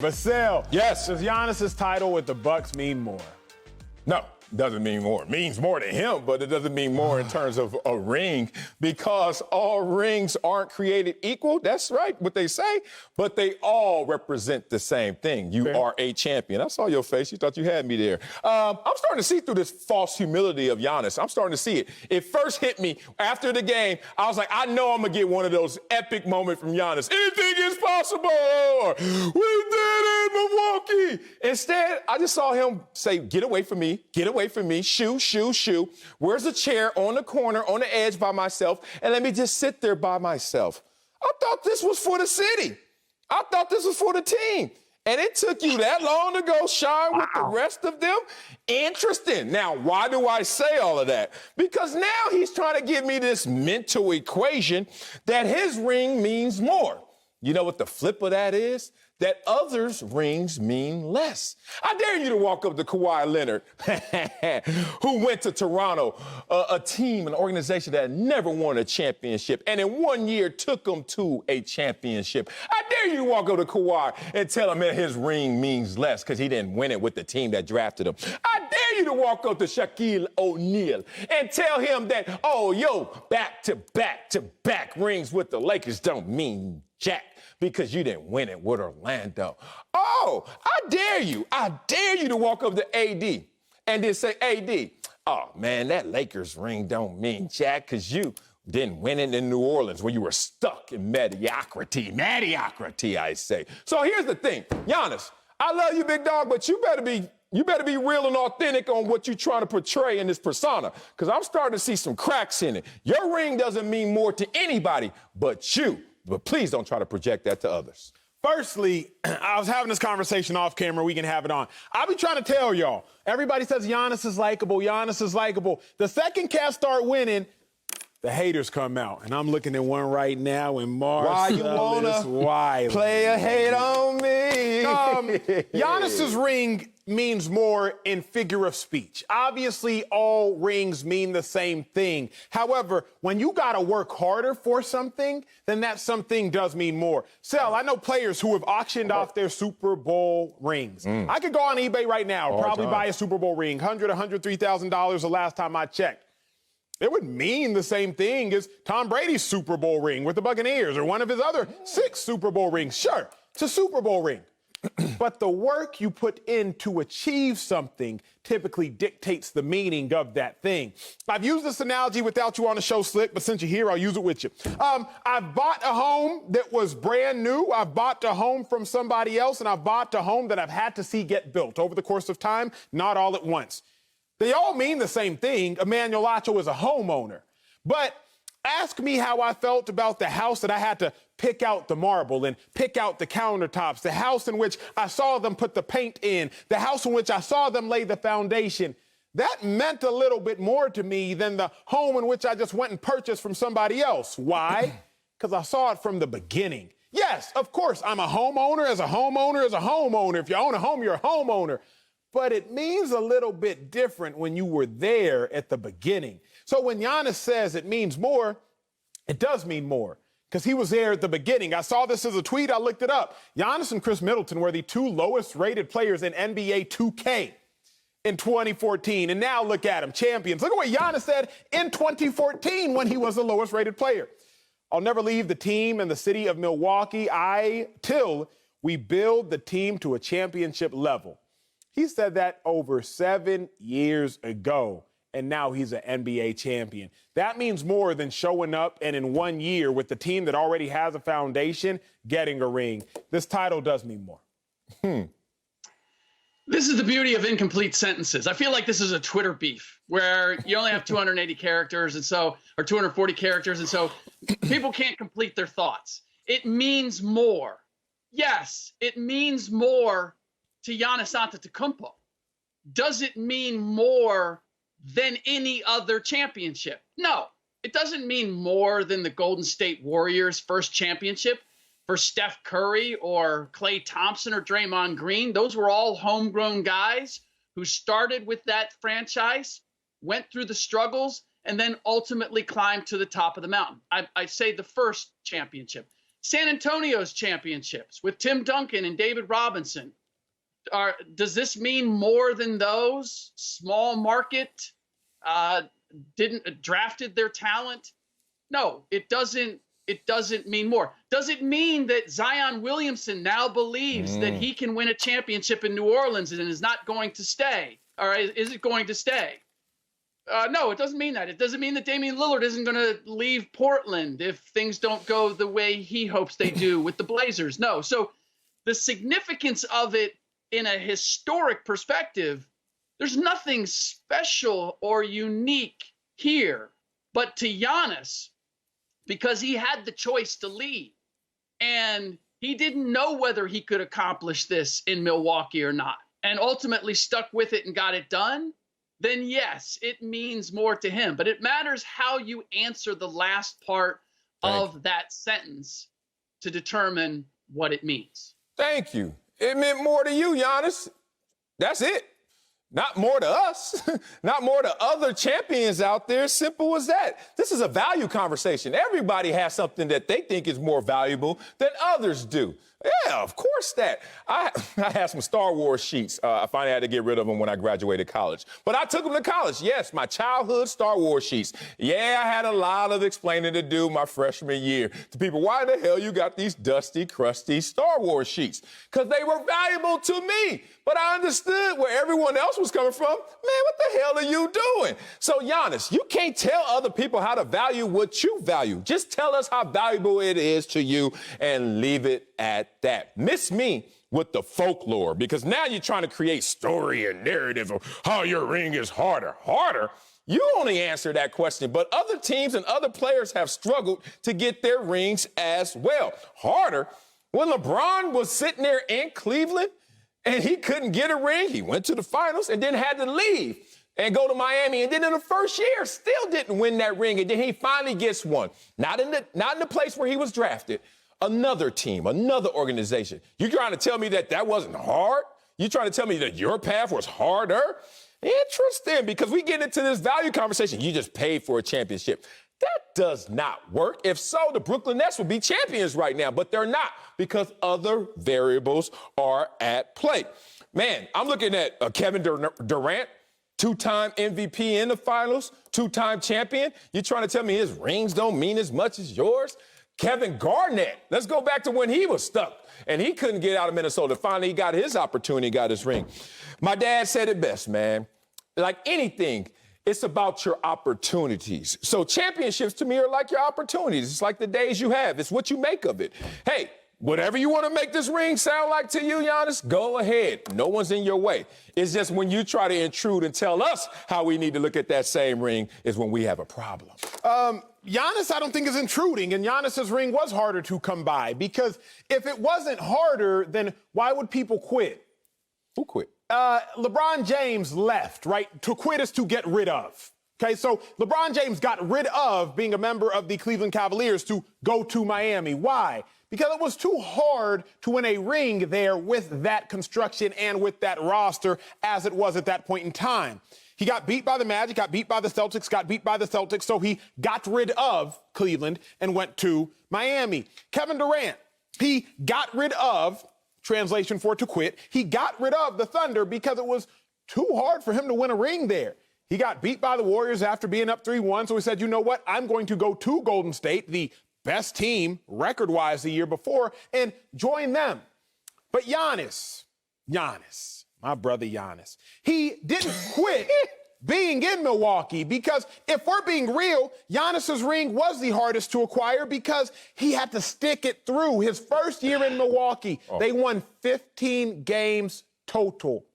Vassell. Yes. Does Giannis's title with the Bucks mean more? No, doesn't mean more. It means more to him, but it doesn't mean more in terms of a ring because all rings aren't created equal. That's right, what they say, but they all represent the same thing. You are a champion. I saw your face. You thought you had me there. I'm starting to see through this false humility of Giannis. I'm starting to see it. It first hit me after the game. I was like, I know I'm going to get one of those epic moments from Giannis. Anything is possible. We did it, Milwaukee. Instead, I just saw him say, get away from me. Get away from me. Shoo, shoo, shoo. Where's a chair on the corner, on the edge by myself, and let me just sit there by myself. I thought this was for the city. I thought this was for the team. And it took you that long to go shine with the rest of them? Interesting. Now, why do I say all of that? Because now he's trying to give me this mental equation that his ring means more. You know what the flip of that is? That others' rings mean less. I dare you to walk up to Kawhi Leonard, who went to Toronto, a team, an organization that never won a championship, and in 1 year took them to a championship. I dare you to walk up to Kawhi and tell him that his ring means less because he didn't win it with the team that drafted him. I dare you to walk up to Shaquille O'Neal and tell him that, oh, yo, back-to-back rings with the Lakers don't mean jack because you didn't win it with Orlando. Oh, I dare you to walk up to AD and then say, AD, oh, man, that Lakers ring don't mean jack because you didn't win it in New Orleans where you were stuck in mediocrity, I say. So here's the thing, Giannis, I love you, big dog, but you better be real and authentic on what you're trying to portray in this persona, because I'm starting to see some cracks in it. Your ring doesn't mean more to anybody but you. But please don't try to project that to others. Firstly, I was having this conversation off camera. We can have it on. I'll be trying to tell y'all. Everybody says Giannis is likable. Giannis is likable. The second Cavs start winning, the haters come out. And I'm looking at one right now in Marcellus Wiley. Play a hate on me? Giannis's ring means more in figure of speech. Obviously, all rings mean the same thing. However, when you got to work harder for something, then that something does mean more. Sal, I know players who have auctioned off their Super Bowl rings. I could go on eBay right now, probably buy a Super Bowl ring, $100,000, $103,000 the last time I checked. It would mean the same thing as Tom Brady's Super Bowl ring with the Buccaneers or one of his other 6 Super Bowl rings. Sure, it's a Super Bowl ring. But the work you put in to achieve something typically dictates the meaning of that thing. I've used this analogy without you on the show, Slick, but since you're here, I'll use it with you. I've bought a home that was brand new. I've bought a home from somebody else, and I've bought a home that I've had to see get built over the course of time, not all at once. They all mean the same thing. Emmanuel Acho is a homeowner. But ask me how I felt about the house that I had to pick out the marble and pick out the countertops, the house in which I saw them put the paint in, the house in which I saw them lay the foundation. That meant a little bit more to me than the home in which I just went and purchased from somebody else. Why? Because I saw it from the beginning. Yes, of course, I'm a homeowner as a homeowner as a homeowner. If you own a home, you're a homeowner. But it means a little bit different when you were there at the beginning. So when Giannis says it means more, it does mean more because he was there at the beginning. I saw this as a tweet. I looked it up. Giannis and Chris Middleton were the 2 lowest rated players in NBA 2K in 2014. And now look at them, champions. Look at what Giannis said in 2014 when he was the lowest rated player. I'll never leave the team and the city of Milwaukee till we build the team to a championship level. He said that over 7 years ago, and now he's an NBA champion. That means more than showing up and in 1 year with the team that already has a foundation, getting a ring. This title does mean more. This is the beauty of incomplete sentences. I feel like this is a Twitter beef where you only have 280 characters or 240 characters, and so people can't complete their thoughts. It means more. Yes, it means more to Giannis Antetokounmpo. Does it mean more than any other championship? No, it doesn't mean more than the Golden State Warriors' first championship for Steph Curry or Klay Thompson or Draymond Green. Those were all homegrown guys who started with that franchise, went through the struggles, and then ultimately climbed to the top of the mountain. I say the first championship. San Antonio's championships with Tim Duncan and David Robinson. Does this mean more than those? Small market, didn't drafted their talent? No, it doesn't. It doesn't mean more. Does it mean that Zion Williamson now believes that he can win a championship in New Orleans and is not going to stay? Or is it going to stay? No, it doesn't mean that. It doesn't mean that Damian Lillard isn't going to leave Portland if things don't go the way he hopes they do with the Blazers. No. So the significance of it in a historic perspective, there's nothing special or unique here. But to Giannis, because he had the choice to leave, and he didn't know whether he could accomplish this in Milwaukee or not, and ultimately stuck with it and got it done, then yes, it means more to him. But it matters how you answer the last part of that sentence to determine what it means. Thank you. It meant more to you, Giannis. That's it. Not more to us, not more to other champions out there. Simple as that. This is a value conversation. Everybody has something that they think is more valuable than others do. Yeah, of course that. I had some Star Wars sheets. I finally had to get rid of them when I graduated college. But I took them to college. Yes, my childhood Star Wars sheets. Yeah, I had a lot of explaining to do my freshman year to people. Why the hell you got these dusty, crusty Star Wars sheets? Because they were valuable to me. But I understood where everyone else was coming from. Man, what the hell are you doing? So, Giannis, you can't tell other people how to value what you value. Just tell us how valuable it is to you and leave it at that. Miss me with the folklore, because now you're trying to create story and narrative of how your ring is harder. Harder? You only answer that question, but other teams and other players have struggled to get their rings as well. Harder? When LeBron was sitting there in Cleveland and he couldn't get a ring, he went to the finals and then had to leave and go to Miami, and then in the first year still didn't win that ring, and then he finally gets one. Not in the place where he was drafted. Another team, another organization. You trying to tell me that that wasn't hard? You trying to tell me that your path was harder? Interesting, because we get into this value conversation. You just paid for a championship. That does not work. If so, the Brooklyn Nets would be champions right now, but they're not, because other variables are at play. Man, I'm looking at Kevin Durant, two-time MVP in the finals, two-time champion. You trying to tell me his rings don't mean as much as yours? Kevin Garnett, let's go back to when he was stuck and he couldn't get out of Minnesota. Finally, he got his opportunity, got his ring. My dad said it best, man. Like anything, it's about your opportunities. So championships to me are like your opportunities. It's like the days you have. It's what you make of it. Hey, whatever you want to make this ring sound like to you, Giannis, go ahead. No one's in your way. It's just when you try to intrude and tell us how we need to look at that same ring is when we have a problem. Giannis, I don't think, is intruding, and Giannis's ring was harder to come by, because if it wasn't harder, then why would people quit? Who quit? LeBron James left, right? To quit is to get rid of. Okay, so LeBron James got rid of being a member of the Cleveland Cavaliers to go to Miami. Why? Because it was too hard to win a ring there with that construction and with that roster as it was at that point in time. He got beat by the Magic, got beat by the Celtics, so he got rid of Cleveland and went to Miami. Kevin Durant, he got rid of, translation for to quit, he got rid of the Thunder because it was too hard for him to win a ring there. He got beat by the Warriors after being up 3-1, so he said, you know what, I'm going to go to Golden State, the best team record-wise the year before, and join them. But Giannis, my brother Giannis, he didn't quit being in Milwaukee, because if we're being real, Giannis's ring was the hardest to acquire because he had to stick it through. His first year in Milwaukee, they won 15 games total.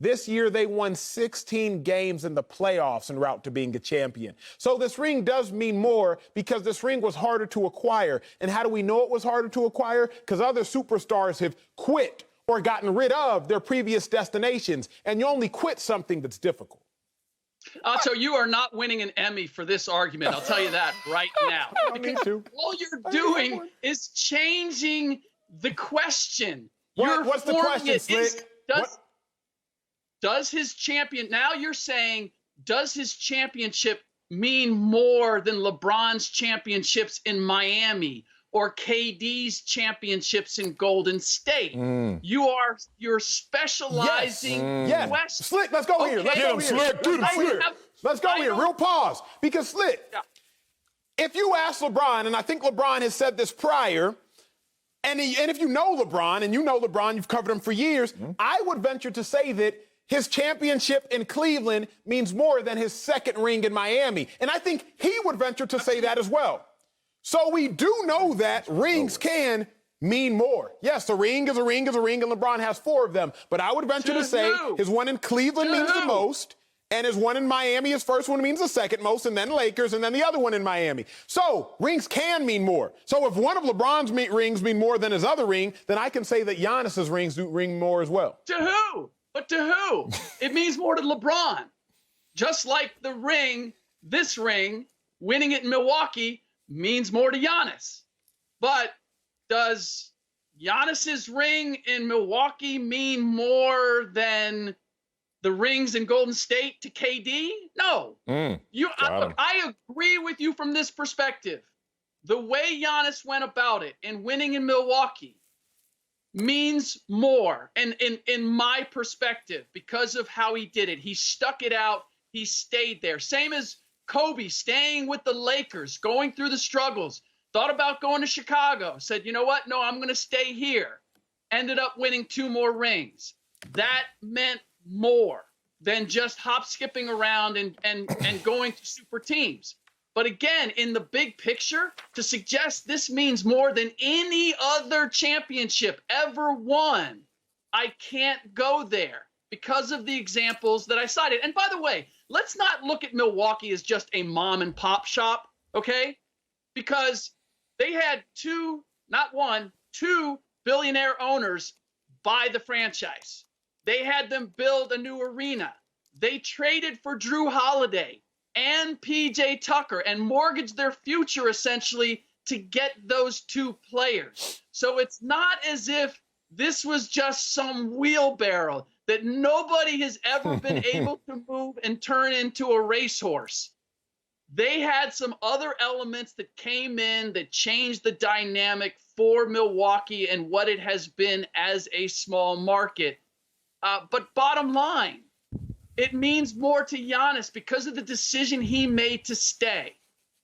This year, they won 16 games in the playoffs en route to being a champion. So this ring does mean more because this ring was harder to acquire. And how do we know it was harder to acquire? Because other superstars have quit or gotten rid of their previous destinations. And you only quit something that's difficult. So you are not winning an Emmy for this argument. I'll tell you that right now. I don't need to. All you're doing is changing the question. What's the question, Slick? Does his champion, now you're saying, does his championship mean more than LeBron's championships in Miami or KD's championships in Golden State. You're specializing. Yes. Slick, let's go here. Let's Okay. go here. Let's go here. Real pause. Because Slick, if you ask LeBron, and I think LeBron has said this prior, and if you know LeBron, and you know LeBron, you've covered him for years, I would venture to say that his championship in Cleveland means more than his second ring in Miami. And I think he would venture to say that as well. So we do know that rings can mean more. Yes, a ring is a ring is a ring, and LeBron has 4 of them. But I would venture to say his one in Cleveland means the most, and his one in Miami, his first one means the second most, and then Lakers, and then the other one in Miami. So rings can mean more. So if one of LeBron's rings mean more than his other ring, then I can say that Giannis's rings do ring more as well. To who? But to who? It means more to LeBron. Just like the ring, this ring, winning it in Milwaukee means more to Giannis. But does Giannis's ring in Milwaukee mean more than the rings in Golden State to KD? No. I agree with you from this perspective. The way Giannis went about it and winning in Milwaukee means more. And in my perspective, because of how he did it, he stuck it out. He stayed there. Same as Kobe staying with the Lakers, going through the struggles, thought about going to Chicago, said, you know what? No, I'm going to stay here. Ended up winning 2 more rings. That meant more than just hop skipping around and going to super teams. But again, in the big picture, to suggest this means more than any other championship ever won, I can't go there because of the examples that I cited. And by the way, let's not look at Milwaukee as just a mom and pop shop, okay? Because they had 2 billionaire owners buy the franchise. They had them build a new arena. They traded for Drew Holiday and PJ Tucker and mortgaged their future essentially to get those 2 players. So it's not as if this was just some wheelbarrow that nobody has ever been able to move and turn into a racehorse. They had some other elements that came in that changed the dynamic for Milwaukee and what it has been as a small market. But bottom line, it means more to Giannis because of the decision he made to stay.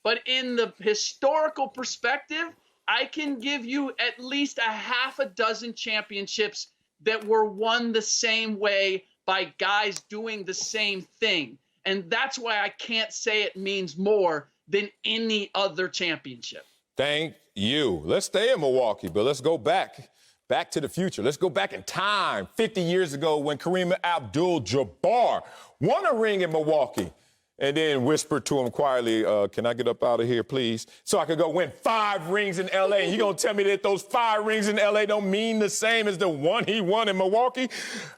But in the historical perspective, I can give you at least a half a dozen championships that were won the same way by guys doing the same thing. And that's why I can't say it means more than any other championship. Thank you. Let's stay in Milwaukee, but let's go back to the future. Let's go back in time, 50 years ago when Kareem Abdul-Jabbar won a ring in Milwaukee and then whispered to him quietly, can I get up out of here, please? So I could go win 5 rings in L.A. And you going to tell me that those 5 rings in L.A. don't mean the same as the one he won in Milwaukee?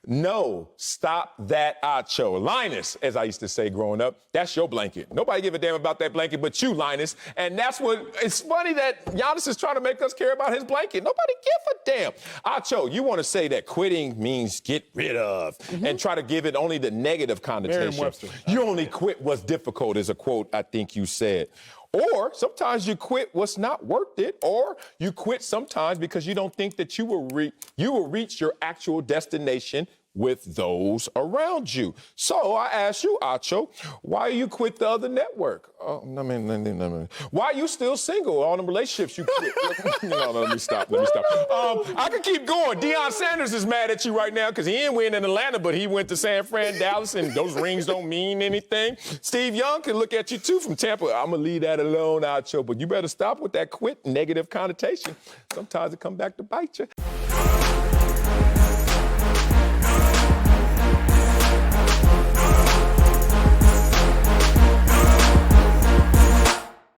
No, stop that, Acho. Linus, as I used to say growing up, that's your blanket. Nobody give a damn about that blanket but you, Linus. And that's what, it's funny that Giannis is trying to make us care about his blanket. Nobody give a damn. Acho, you want to say that quitting means get rid of and try to give it only the negative connotation. You only quit what's difficult is a quote I think you said. Or sometimes you quit what's not worth it, or you quit sometimes because you don't think that you will reach your actual destination with those around you. So I ask you, Acho, why you quit the other network? Why are you still single? All the relationships you quit. No, let me stop. I could keep going. Deion Sanders is mad at you right now because he didn't win in Atlanta, but he went to San Fran, Dallas, and those rings don't mean anything. Steve Young can look at you, too, from Tampa. I'm going to leave that alone, Acho, but you better stop with that quit negative connotation. Sometimes it come back to bite you.